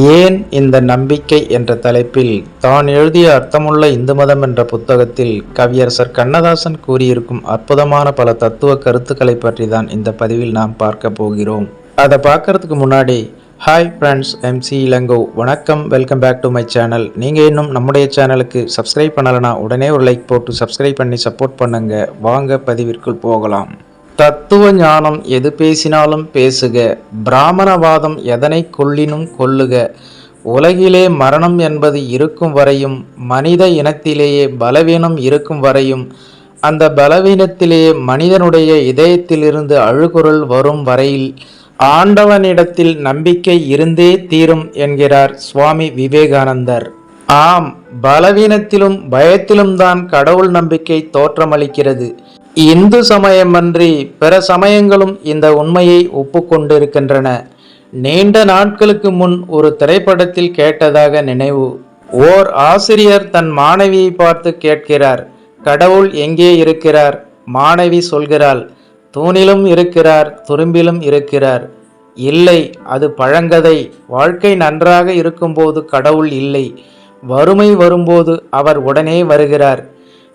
ஏன் இந்த நம்பிக்கை என்ற தலைப்பில் தான் எழுதிய அர்த்தமுள்ள இந்து மதம் என்ற புத்தகத்தில் கவியரசர் கண்ணதாசன் கூறியிருக்கும் அற்புதமான பல தத்துவ கருத்துக்களை பற்றி தான் இந்த பதிவில் நாம் பார்க்க போகிறோம். அதை பார்க்கறதுக்கு முன்னாடி ஹாய் ஃப்ரெண்ட்ஸ், MC இளங்கோ. வணக்கம், welcome back to my channel. நீங்கள் இன்னும் நம்முடைய சேனலுக்கு சப்ஸ்கிரைப் பண்ணலைன்னா உடனே ஒரு லைக் போட்டு சப்ஸ்கிரைப் பண்ணி சப்போர்ட் பண்ணுங்க. வாங்க பதிவிற்குள் போகலாம். தத்துவ ஞானம் எது பேசினாலும் பேசுக, பிராமணவாதம் எதனை கொள்ளினும் கொள்ளுக. உலகிலே மரணம் என்பது இருக்கும் வரையும், மனித இனத்திலேயே பலவீனம் இருக்கும் வரையும், அந்த பலவீனத்திலேயே மனிதனுடைய இதயத்திலிருந்து அழுகுரல் வரும் வரையில் ஆண்டவனிடத்தில் நம்பிக்கை இருந்தே தீரும் என்கிறார் சுவாமி விவேகானந்தர். ஆம், பலவீனத்திலும் பயத்திலும் தான் கடவுள் நம்பிக்கை தோற்றமளிக்கிறது. இந்து சமயமன்றி பிற சமயங்களும் இந்த உண்மையை ஒப்புக்கொண்டிருக்கின்றன. நீண்ட நாட்களுக்கு முன் ஒரு திரைப்படத்தில் கேட்டதாக நினைவு. ஓர் ஆசிரியர் தன் மாணவியை பார்த்து கேட்கிறார், கடவுள் எங்கே இருக்கிறார்? மாணவி சொல்கிறாள், தூணிலும் இருக்கிறார், துரும்பிலும் இருக்கிறார். இல்லை, அது பழங்கதை. வாழ்க்கை நன்றாக இருக்கும்போது கடவுள் இல்லை, வறுமை வரும்போது அவர் உடனே வருகிறார்.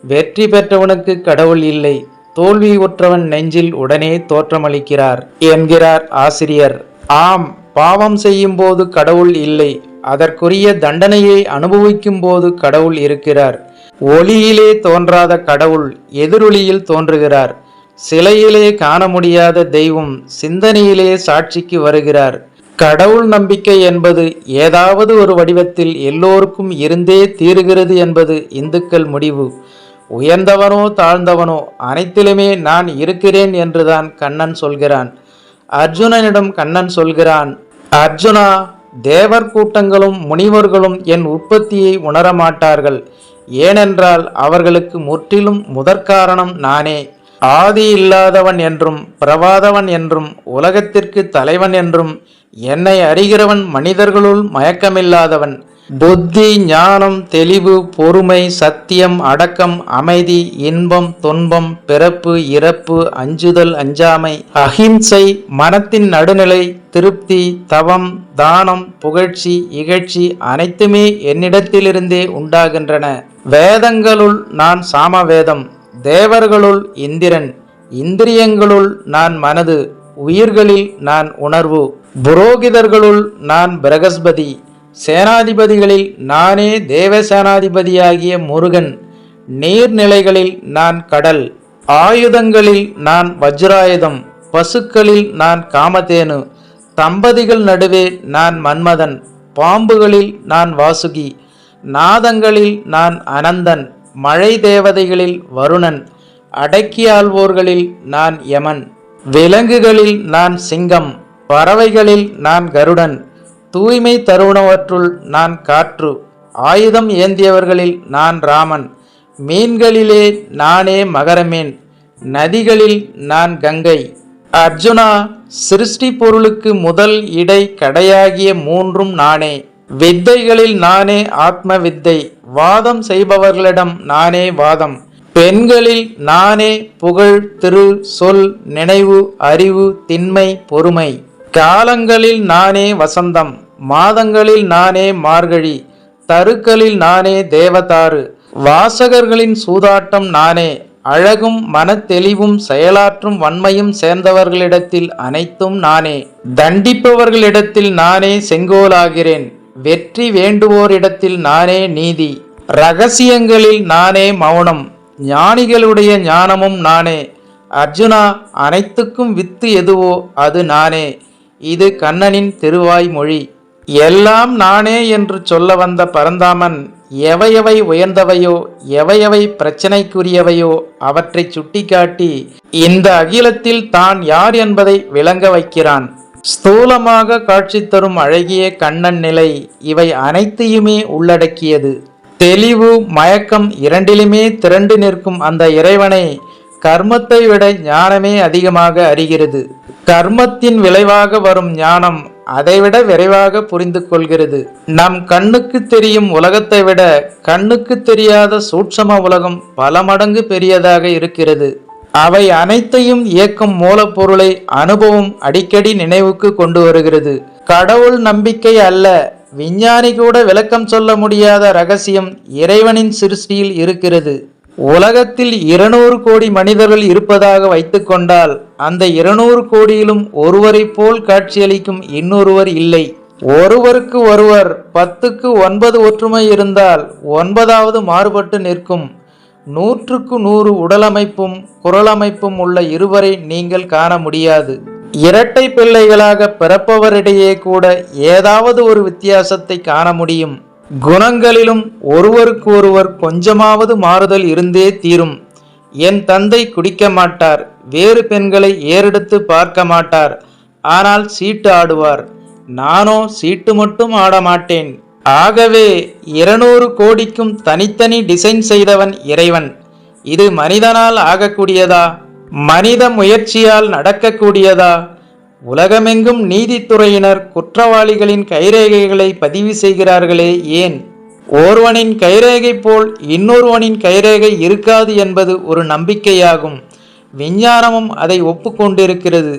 வெற்றி பெற்றவனுக்கு கடவுள் இல்லை, தோல்வி உற்றவன் நெஞ்சில் உடனே தோற்றமளிக்கிறார் என்கிறார் ஆசிரியர். ஆம், பாவம் செய்யும் போது கடவுள் இல்லை, அதற்குரிய தண்டனையை அனுபவிக்கும் போது கடவுள் இருக்கிறார். ஒளியிலே தோன்றாத கடவுள் எதிரொலியில் தோன்றுகிறார். சிலையிலே காண முடியாத தெய்வம் சிந்தனையிலே சாட்சிக்கு வருகிறார். கடவுள் நம்பிக்கை என்பது ஏதாவது ஒரு வடிவத்தில் எல்லோருக்கும் இருந்தே தீருகிறது என்பது இந்துக்கள் முடிவு. உயர்ந்தவனோ தாழ்ந்தவனோ அனைத்திலுமே நான் இருக்கிறேன் என்றுதான் கண்ணன் சொல்கிறான். அர்ஜுனனிடம் கண்ணன் சொல்கிறான், அர்ஜுனா, தேவர் கூட்டங்களும் முனிவர்களும் என் உற்பத்தியை உணரமாட்டார்கள். ஏனென்றால் அவர்களுக்கு முற்றிலும் முதற்காரணம் நானே. ஆதி இல்லாதவன் என்றும் பிரவாதவன் என்றும் உலகத்திற்கு தலைவன் என்றும் என்னை அறிகிறவன் மனிதர்களுள் மயக்கமில்லாதவன். புத்தி, ஞானம், தெளிவு, பொறுமை, சத்தியம், அடக்கம், அமைதி, இன்பம், துன்பம், பிறப்பு, இறப்பு, அஞ்சுதல், அஞ்சாமை, அஹிம்சை, மனத்தின் நடுநிலை, திருப்தி, தவம், தானம், புகழ்ச்சி, இகழ்ச்சி அனைத்துமே என்னிடத்திலிருந்தே உண்டாகின்றன. வேதங்களுள் நான் சாமவேதம், தேவர்களுள் இந்திரன், இந்திரியங்களுள் நான் மனது, உயிர்களில் நான் உணர்வு, புரோகிதர்களுள் நான் பிரகஸ்பதி, சேனாதிபதிகளில் நானே தேவசேனாதிபதியாகிய முருகன், நீர்நிலைகளில் நான் கடல், ஆயுதங்களில் நான் வஜ்ராயுதம், பசுக்களில் நான் காமதேனு, தம்பதிகள் நடுவே நான் மன்மதன், பாம்புகளில் நான் வாசுகி, நாதங்களில் நான் அனந்தன், மழை தேவதைகளில் வருணன், அடக்கியாள்வோர்களில் நான் யமன், விலங்குகளில் நான் சிங்கம், பறவைகளில் நான் கருடன், தூய்மை தருணவற்றுள் நான் காற்று, ஆயுதம் ஏந்தியவர்களில் நான் ராமன், மீன்களிலே நானே மகரமீன், நதிகளில் நான் கங்கை. அர்ஜுனா, சிருஷ்டி பொருளுக்கு முதல் இடை கடையாகிய மூன்றும் நானே. வித்தைகளில் நானே ஆத்ம வித்தை, வாதம் செய்பவர்களிடம் நானே வாதம், பெண்களில் நானே புகழ், திரு, சொல், நினைவு, அறிவு, திண்மை, பொறுமை, காலங்களில் நானே வசந்தம், மாதங்களில் நானே மார்கழி, தருக்களில் நானே தேவதாரு, வாசகர்களின் சூதாட்டம் நானே, அழகும் மனத்தெளிவும் செயலாற்றும் வன்மையும் சேர்ந்தவர்களிடத்தில் அனைத்தும் நானே, தண்டிப்பவர்களிடத்தில் நானே செங்கோலாகிறேன், வெற்றி வேண்டுவோரிடத்தில் நானே நீதி, இரகசியங்களில் நானே மௌனம், ஞானிகளுடைய ஞானமும் நானே. அர்ஜுனா, அனைத்துக்கும் வித்து எதுவோ அது நானே. இது கண்ணனின் திருவாய் மொழி. எல்லாம் நானே என்று சொல்ல வந்த பரந்தாமன் எவையவை உயர்ந்தவையோ எவையவை பிரச்சனைக்குரியவையோ அவற்றை சுட்டிக்காட்டி இந்த அகிலத்தில் தான் யார் என்பதை விளங்க வைக்கிறான். ஸ்தூலமாக காட்சி தரும் அழகிய கண்ணன் நிலை இவை அனைத்தையுமே உள்ளடக்கியது. தெளிவு, மயக்கம் இரண்டிலுமே திரண்டு நிற்கும் அந்த இறைவனை கர்மத்தை விட ஞானமே அதிகமாக அறிகிறது. கர்மத்தின் விளைவாக வரும் ஞானம் அதைவிட விரைவாக புரிந்து கொள்கிறது. நம் கண்ணுக்கு தெரியும் உலகத்தை விட கண்ணுக்கு தெரியாத சூட்சம உலகம் பல மடங்கு பெரியதாக இருக்கிறது. அவை அனைத்தையும் இயக்கும் மூலப்பொருளை அனுபவம் அடிக்கடி நினைவுக்கு கொண்டு வருகிறது. கடவுள் நம்பிக்கை அல்ல, விஞ்ஞானி கூட விளக்கம் சொல்ல முடியாத ரகசியம் இறைவனின் சிருஷ்டியில் இருக்கிறது. உலகத்தில் 200 கோடி மனிதர்கள் இருப்பதாக வைத்துக்கொண்டால் அந்த 200 கோடியிலும் ஒருவரை போல் காட்சியளிக்கும் இன்னொருவர் இல்லை. ஒருவருக்கு ஒருவர் 10க்கு 9 ஒற்றுமை இருந்தால் 9வது மாறுபட்டு நிற்கும். 100க்கு 100 உடலமைப்பும் குரலமைப்பும் உள்ள இருவரை நீங்கள் காண முடியாது. இரட்டை பிள்ளைகளாக பிறப்பவரிடையே கூட ஏதாவது ஒரு வித்தியாசத்தை காண முடியும். குணங்களிலும் ஒருவருக்கு ஒருவர் கொஞ்சமாவது மாறுதல் இருந்தே தீரும். என் தந்தை குடிக்க மாட்டார், வேறு பெண்களை ஏறெடுத்து பார்க்க மாட்டார், ஆனால் சீட்டு ஆடுவார். நானோ சீட்டு மட்டும் ஆட மாட்டேன். ஆகவே 200 கோடிக்கும் தனித்தனி டிசைன் செய்தவன் இறைவன். இது மனிதனால் ஆகக்கூடியதா? மனித முயற்சியால் நடக்கக்கூடியதா? உலகமெங்கும் நீதித்துறையினர் குற்றவாளிகளின் கைரேகைகளை பதிவு செய்கிறார்களே ஏன்? ஒருவனின் கைரேகை போல் இன்னொருவனின் கைரேகை இருக்காது என்பது ஒரு நம்பிக்கையாகும். விஞ்ஞானமும் அதை ஒப்புக்கொண்டிருக்கிறது.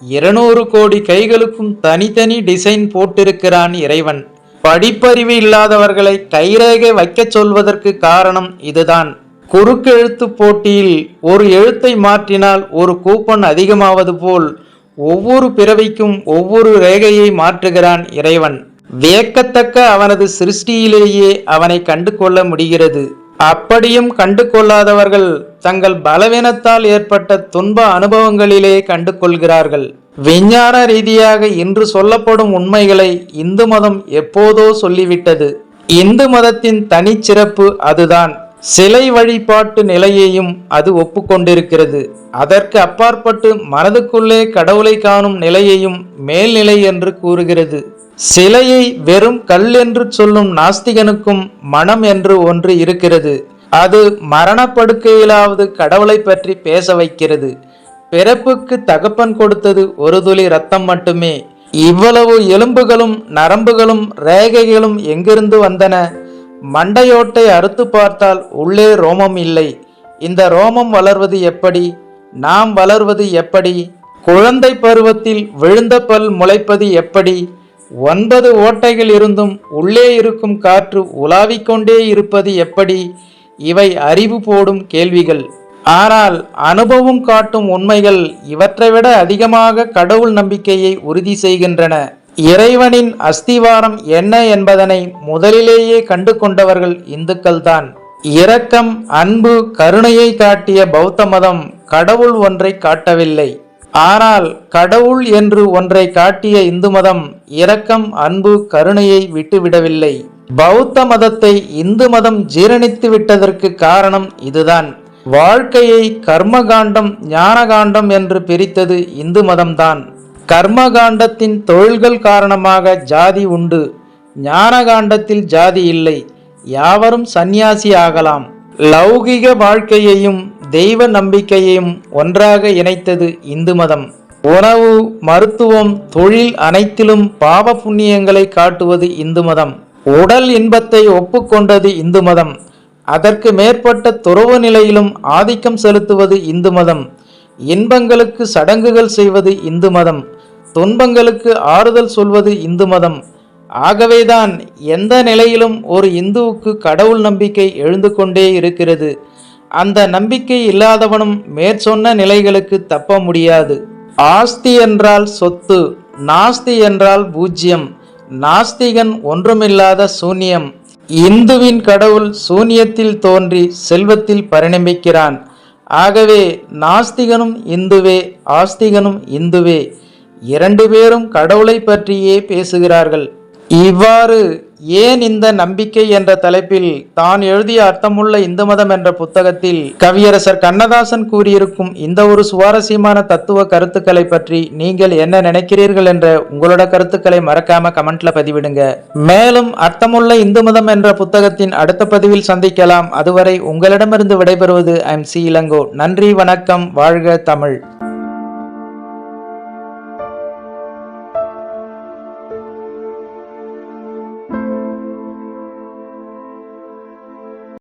200 கோடி கைகளுக்கும் தனித்தனி டிசைன் போட்டிருக்கிறான் இறைவன். படிப்பறிவு இல்லாதவர்களை கைரேகை வைக்க சொல்வதற்கு காரணம் இதுதான். குறுக்கெழுத்து போட்டியில் ஒரு எழுத்தை மாற்றினால் ஒரு கூப்பன் அதிகமாவது போல் ஒவ்வொரு பிறவிக்கும் ஒவ்வொரு ரேகையை மாற்றுகிறான் இறைவன். வியக்கத்தக்க அவனது சிருஷ்டியிலேயே அவனை கண்டு கொள்ள முடிகிறது. அப்படியும் கண்டு கொள்ளாதவர்கள் தங்கள் பலவீனத்தால் ஏற்பட்ட துன்ப அனுபவங்களிலே கண்டு கொள்கிறார்கள். விஞ்ஞான ரீதியாக இன்று சொல்லப்படும் உண்மைகளை இந்து மதம் எப்போதோ சொல்லிவிட்டது. இந்து மதத்தின் தனிச்சிறப்பு அதுதான். சிலை வழிபாட்டு நிலையையும் அது ஒப்புக்கொண்டிருக்கிறது. அதற்கு அப்பாற்பட்டு மனதுக்குள்ளே கடவுளை காணும் நிலையையும் மேல்நிலை என்று கூறுகிறது. சிலையை வெறும் கல் என்று சொல்லும் நாஸ்திகனுக்கும் மனம் என்று ஒன்று இருக்கிறது. அது மரணப்படுக்கையிலாவது கடவுளை பற்றி பேச வைக்கிறது. பிறப்புக்கு தகப்பன் கொடுத்தது ஒரு துளி ரத்தம் மட்டுமே. இவ்வளவு எலும்புகளும் நரம்புகளும் ரேகைகளும் எங்கிருந்து வந்தன? மண்டையோட்டை அறுத்து பார்த்தால் உள்ளே ரோமம் இல்லை. இந்த ரோமம் வளர்வது எப்படி? நாம் வளர்வது எப்படி? குழந்தை பருவத்தில் விழுந்த பல் முளைப்பது எப்படி? 9 ஓட்டைகள் இருந்தும் உள்ளே இருக்கும் காற்று உலாவிக்கொண்டே இருப்பது எப்படி? இவை அறிவு போடும் கேள்விகள். ஆனால் அனுபவம் காட்டும் உண்மைகள் இவற்றை விட அதிகமாக கடவுள் நம்பிக்கையை உறுதி செய்கின்றன. இறைவனின் அஸ்திவாரம் என்ன என்பதனை முதலிலேயே கண்டு கொண்டவர்கள் இந்துக்கள்தான். இரக்கம், அன்பு, கருணையை காட்டிய பௌத்த மதம் கடவுள் ஒன்றை காட்டவில்லை. ஆனால் கடவுள் என்று ஒன்றை காட்டிய இந்து மதம் இரக்கம், அன்பு, கருணையை விட்டுவிடவில்லை. பௌத்த மதத்தை இந்து மதம் ஜீரணித்து விட்டதற்கு காரணம் இதுதான். வாழ்க்கையை கர்மகாண்டம், ஞானகாண்டம் என்று பிரித்தது இந்து மதம்தான். கர்மகாண்டத்தின் தொழில்கள் காரணமாக ஜாதி உண்டு. ஞானகாண்டத்தில் ஜாதி இல்லை. யாவரும் சந்நியாசி ஆகலாம். லௌகிக வாழ்க்கையையும் தெய்வ நம்பிக்கையையும் ஒன்றாக இணைத்தது இந்து மதம். உணவு, மருத்துவம், தொழில் அனைத்திலும் பாவ புண்ணியங்களை காட்டுவது இந்து மதம். உடல் இன்பத்தை ஒப்புக்கொண்டது இந்து மதம். அதற்கு மேற்பட்ட துறவு நிலையிலும் ஆதிக்கம் செலுத்துவது இந்து மதம். இன்பங்களுக்கு சடங்குகள் செய்வது இந்து மதம். துன்பங்களுக்கு ஆறுதல் சொல்வது இந்து மதம். ஆகவேதான் எந்த நிலையிலும் ஒரு இந்துவுக்கு கடவுள் நம்பிக்கை எழுந்து கொண்டே இருக்கிறது. அந்த நம்பிக்கை இல்லாதவனும் மேற்சொன்ன நிலைகளுக்கு தப்ப முடியாது. ஆஸ்தி என்றால் சொத்து, நாஸ்தி என்றால் பூஜ்யம். நாஸ்திகன் ஒன்றுமில்லாத சூன்யம். இந்துவின் கடவுள் சூன்யத்தில் தோன்றி செல்வத்தில் பரிணமிக்கிறான். ஆகவே நாஸ்திகனும் இந்துவே, ஆஸ்திகனும் இந்துவே. 2 பேரும் கடவுளை பற்றியே பேசுகிறார்கள். இவ்வாறு ஏன் இந்த நம்பிக்கை என்ற தலைப்பில் தான் எழுதிய அர்த்தமுள்ள இந்து மதம் என்ற புத்தகத்தில் கவியரசர் கண்ணதாசன் கூறியிருக்கும் இந்த ஒரு சுவாரஸ்யமான தத்துவ கருத்துக்களை பற்றி நீங்கள் என்ன நினைக்கிறீர்கள் என்ற உங்களோட கருத்துக்களை மறக்காம கமெண்ட்ல பதிவிடுங்க. மேலும் அர்த்தமுள்ள இந்து மதம் என்ற புத்தகத்தின் அடுத்த பதிவில் சந்திக்கலாம். அதுவரை உங்களிடமிருந்து விடைபெறுவது ஐம் சி இளங்கோ. நன்றி, வணக்கம், வாழ்க தமிழ்.